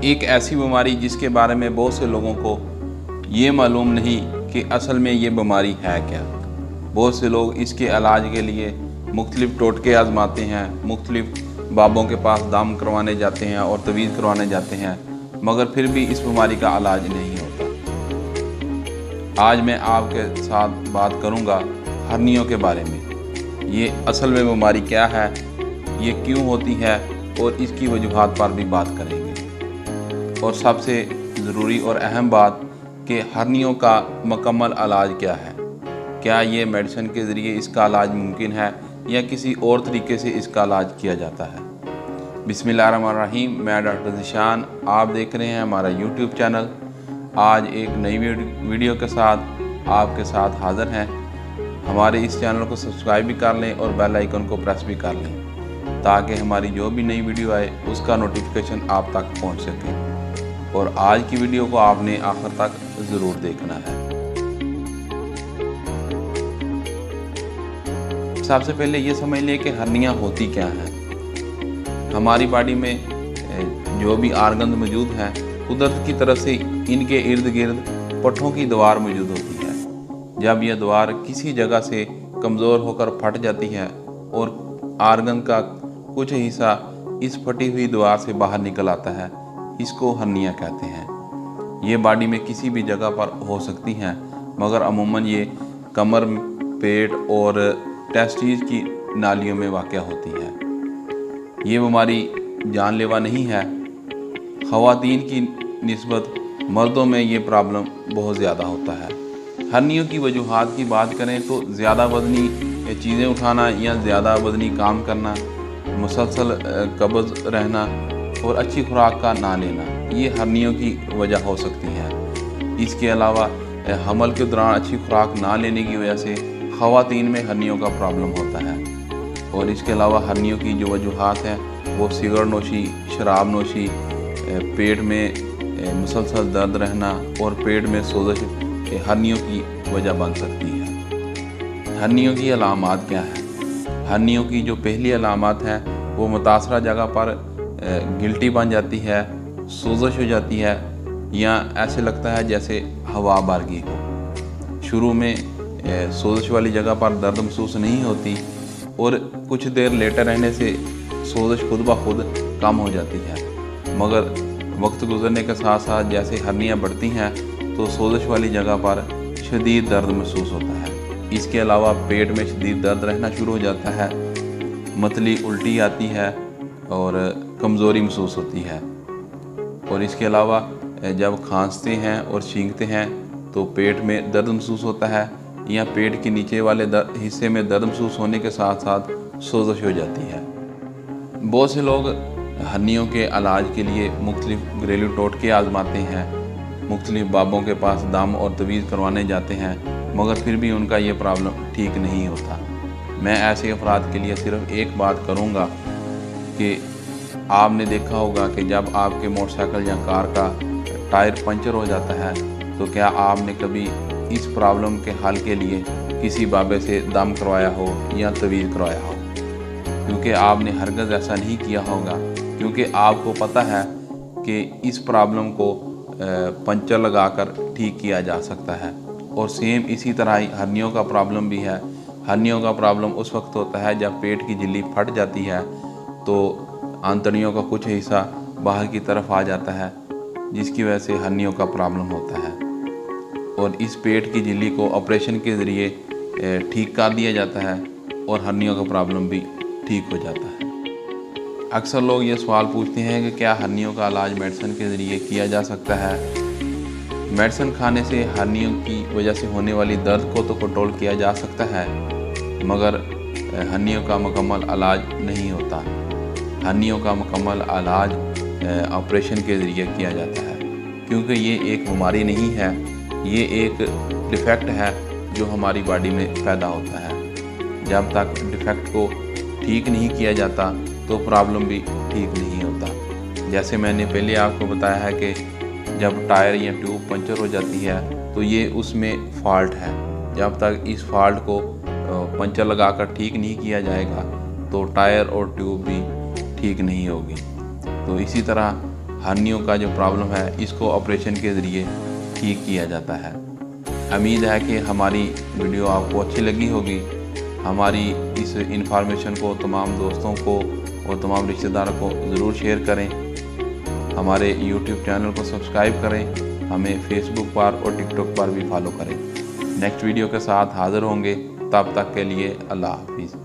एक ऐसी बीमारी जिसके बारे में बहुत से लोगों को ये मालूम नहीं कि असल में ये बीमारी है क्या। बहुत से लोग इसके इलाज के लिए मुख्तलिफ़ टोटके आजमाते हैं, मुख्तलिफ़ बाबों के पास दाम करवाने जाते हैं और तवीज़ करवाने जाते हैं, मगर फिर भी इस बीमारी का इलाज नहीं होता। आज मैं आपके साथ बात करूंगा हर्नियों के बारे में। ये असल में बीमारी क्या है, ये क्यों होती है और इसकी वजूहात पर भी बात करेंगे। और सबसे ज़रूरी और अहम बात कि हर्नियों का मुकम्मल इलाज क्या है। क्या ये मेडिसिन के ज़रिए इसका इलाज मुमकिन है या किसी और तरीके से इसका इलाज किया जाता है। बिस्मिल्लाहिर्रहमानिर्रहीम। मैं डॉक्टर ज़ीशान, आप देख रहे हैं हमारा यूट्यूब चैनल। आज एक नई वीडियो के साथ आपके साथ हाज़िर हैं। हमारे इस चैनल को सब्सक्राइब भी कर लें और बेल आइकन को प्रेस भी कर लें ताकि हमारी जो भी नई वीडियो आए उसका नोटिफिकेशन आप तक पहुंच सके। और आज की वीडियो को आपने आखिर तक ज़रूर देखना है। सबसे पहले ये समझ लें कि हर्नियाँ होती क्या हैं। हमारी बॉडी में जो भी आर्गन मौजूद हैं, कुदरत की तरफ से इनके इर्द गिर्द पट्ठों की दीवार मौजूद होती है। जब यह दीवार किसी जगह से कमज़ोर होकर फट जाती है और आर्गन का कुछ हिस्सा इस फटी हुई दीवार से बाहर निकल आता है, इसको हर्निया कहते हैं। ये बॉडी में किसी भी जगह पर हो सकती हैं, मगर अमूमन ये कमर, पेट और टेस्टिस की नालियों में वाक़या होती है। ये बीमारी जानलेवा नहीं है। ख़वातीन की निस्बत मर्दों में ये प्रॉब्लम बहुत ज़्यादा होता है। हर्नियों की वजूहात की बात करें तो ज़्यादा वज़नी चीज़ें उठाना या ज़्यादा वज़नी काम करना, मुसलसल कब्ज़ रहना और अच्छी खुराक का ना लेना, ये हर्नियों की वजह हो सकती है। इसके अलावा हमल के दौरान अच्छी खुराक ना लेने की वजह से ख़वातीन में हर्नियों का प्रॉब्लम होता है। और इसके अलावा हर्नियों की जो वजूहात हैं वो सिगरेट नोशी, शराब नोशी, पेट में मुसलसल दर्द रहना और पेट में सोजश हर्नियों की वजह बन सकती है। हर्नियों की अलामात क्या है? हर्नियों की जो पहली अलामात है वो मुतासरा जगह पर गिल्टी बन जाती है, सोजश हो जाती है या ऐसे लगता है जैसे हवा भर गई हो। शुरू में सोजश वाली जगह पर दर्द महसूस नहीं होती और कुछ देर लेटे रहने से सोजश खुद ब खुद कम हो जाती है, मगर वक्त गुजरने के साथ साथ जैसे हर्नियाँ बढ़ती हैं तो सोजश वाली जगह पर शदीद दर्द महसूस होता है। इसके अलावा पेट में शदीद दर्द रहना शुरू हो जाता है, मतली उल्टी आती है और कमज़ोरी महसूस होती है। और इसके अलावा जब खांसते हैं और छींकते हैं तो पेट में दर्द महसूस होता है या पेट के नीचे वाले हिस्से में दर्द महसूस होने के साथ साथ सोजश हो जाती है। बहुत से लोग हर्नियों के इलाज के लिए मुख्तलिफ़ घरेलू टोटके आजमाते हैं, मुख्तलिफ़ बाबों के पास दाम और तवीज़ करवाने जाते हैं, मगर फिर भी उनका ये प्रॉब्लम ठीक नहीं होता। मैं ऐसे अफराद के लिए सिर्फ एक बात करूँगा कि आपने देखा होगा कि जब आपके मोटरसाइकिल या कार का टायर पंचर हो जाता है तो क्या आपने कभी इस प्रॉब्लम के हल के लिए किसी बाबे से दम करवाया हो या तवीज़ करवाया हो? क्योंकि आपने हरगिज़ ऐसा नहीं किया होगा, क्योंकि आपको पता है कि इस प्रॉब्लम को पंचर लगाकर ठीक किया जा सकता है। और सेम इसी तरह ही हर्नियों का प्रॉब्लम भी है। हर्नियों का प्रॉब्लम उस वक्त होता है जब पेट की झिल्ली फट जाती है तो आंतड़ियों का कुछ हिस्सा बाहर की तरफ आ जाता है, जिसकी वजह से हर्नियों का प्रॉब्लम होता है। और इस पेट की झिल्ली को ऑपरेशन के ज़रिए ठीक कर दिया जाता है और हर्नियों का प्रॉब्लम भी ठीक हो जाता है। अक्सर लोग ये सवाल पूछते हैं कि क्या हर्नियों का इलाज मेडिसिन के ज़रिए किया जा सकता है? मेडिसिन खाने से हर्नियों की वजह से होने वाली दर्द को तो कंट्रोल किया जा सकता है, मगर हर्नियों का मुकम्मल इलाज नहीं होता। हर्नियों का मुकम्मल इलाज ऑपरेशन के ज़रिए किया जाता है, क्योंकि ये एक बीमारी नहीं है, ये एक डिफेक्ट है जो हमारी बॉडी में पैदा होता है। जब तक डिफेक्ट को ठीक नहीं किया जाता तो प्रॉब्लम भी ठीक नहीं होता। जैसे मैंने पहले आपको बताया है कि जब टायर या ट्यूब पंचर हो जाती है तो ये उसमें फॉल्ट है। जब तक इस फॉल्ट को पंचर लगाकर ठीक नहीं किया जाएगा तो टायर और ट्यूब भी ठीक नहीं होगी। तो इसी तरह हर्नियों का जो प्रॉब्लम है इसको ऑपरेशन के ज़रिए ठीक किया जाता है। उम्मीद है कि हमारी वीडियो आपको अच्छी लगी होगी। हमारी इस इंफॉर्मेशन को तमाम दोस्तों को और तमाम रिश्तेदारों को ज़रूर शेयर करें। हमारे YouTube चैनल को सब्सक्राइब करें। हमें फेसबुक पर और टिकटॉक पर भी फॉलो करें। नेक्स्ट वीडियो के साथ हाज़िर होंगे। तब तक के लिए अल्लाह हाफिज़।